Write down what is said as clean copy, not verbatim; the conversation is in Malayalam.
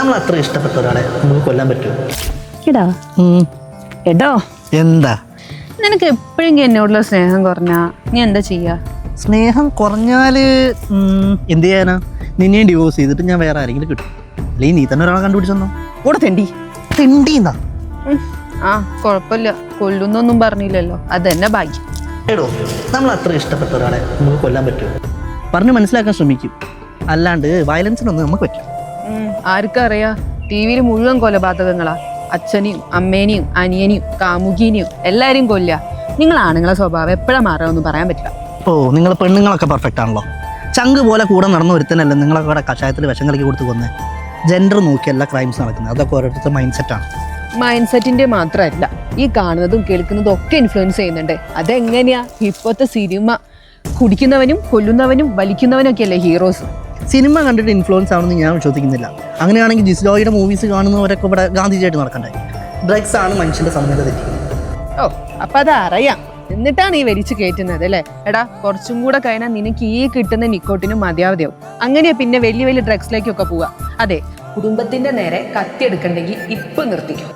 നമ്മൾ അത്ര ഇഷ്ടപ്പെട്ട ഒരാളെ നമുക്ക് കൊല്ലാൻ പറ്റുമോ? എടാ എടോ എന്താ നിനക്ക് എപ്പോഴെങ്കിലും എന്നോടുള്ള സ്നേഹം കുറഞ്ഞാ നീ എന്താ ചെയ്യാ? സ്നേഹം കുറഞ്ഞാല് എന്ത് ചെയ്യാനാ? നിന്നെയും ഡിവോഴ്സ് ചെയ്തിട്ട് ഞാൻ വേറെ ആരെങ്കിലും കിട്ടും, അല്ലെങ്കിൽ നീ തന്നെ ഒരാളെ കണ്ടുപിടിച്ചെന്നോ. കൂടെ തെണ്ടി തിണ്ടിന്നാ ആ കുഴപ്പമില്ല, കൊല്ലുന്നൊന്നും പറഞ്ഞില്ലല്ലോ, അതെന്നെ ഭാഗ്യം. എടോ, നമ്മൾ അത്ര ഇഷ്ടപ്പെട്ട ഒരാളെ നമുക്ക് കൊല്ലാൻ പറ്റുമോ? പറഞ്ഞ് മനസ്സിലാക്കാൻ ശ്രമിക്കും, അല്ലാണ്ട് വയലൻസിനൊന്നും നമുക്ക് പറ്റും. ആർക്കറിയാ, ടി വിയിൽ മുഴുവൻ കൊലപാതകങ്ങളാ. അച്ഛനെയും അമ്മേനെയും അനിയനെയും കാമുകീനെയും എല്ലാരെയും കൊല്ലുക. നിങ്ങൾ ആണുങ്ങളെ സ്വഭാവം എപ്പോഴാ മാറാമെന്ന് പറയാൻ പറ്റില്ല. ഓ, നിങ്ങൾ പെണ്ണുങ്ങളൊക്കെ പെർഫെക്റ്റ് ആണല്ലോ. ചങ്ക് പോലെ കൂടെ നടന്നു ഒരുത്തനല്ല നിങ്ങളൊക്കെ ഇവിടെ കഷായത്തിൽ വിഷം കളിക്ക് കൊടുത്ത് കൊന്നേ. ജെൻഡർ നോക്കിയല്ല ക്രൈംസ് നടക്കുന്നത്, അതൊക്കെ ഓരോരുത്തർ മൈൻഡ് സെറ്റാണ്. മൈൻഡ് സെറ്റിന്റെ മാത്രമല്ല, ഈ കാണുന്നതും കേൾക്കുന്നതും ഒക്കെ ഇൻഫ്ലുവൻസ് ചെയ്യുന്നുണ്ട്. അതെങ്ങനെയാ? ഇപ്പോഴത്തെ സിനിമ കുടിക്കുന്നവനും കൊല്ലുന്നവനും വലിക്കുന്നവനും ഒക്കെ അല്ലേ ഹീറോസ്. സിനിമ കണ്ടിട്ട് ഇൻഫ്ലുവൻസ് ആണെന്ന് ഞാൻ വിശ്വസിക്കുന്നില്ല. അങ്ങനെയാണെങ്കിൽ ജിസ്ലോയുടെ മൂവീസ് കാണുന്നവരൊക്കെ ഇവിടെ ഗാന്ധിജിയായിട്ട് നടക്കണ്ടേ? ഡ്രഗ്സ് ആണ് മനുഷ്യന്റെ സമനില തെറ്റിക്കുന്നത്. ഓ, അപ്പൊ അത് അറിയാം, എന്നിട്ടാണ് ഈ വലിച്ചു കയറ്റുന്നത് അല്ലേ? എടാ, കുറച്ചും കൂടെ കഴിഞ്ഞാൽ നിനക്ക് ഈ കിട്ടുന്ന നിക്കോട്ടിനും മതിയാവതെയാവും. അങ്ങനെയാ പിന്നെ വലിയ വലിയ ഡ്രഗ്സിലേക്കൊക്കെ പോവുക. അതെ, കുടുംബത്തിന്റെ നേരെ കത്തിയെടുക്കണ്ടെങ്കിൽ ഇപ്പൊ നിർത്തിക്കും.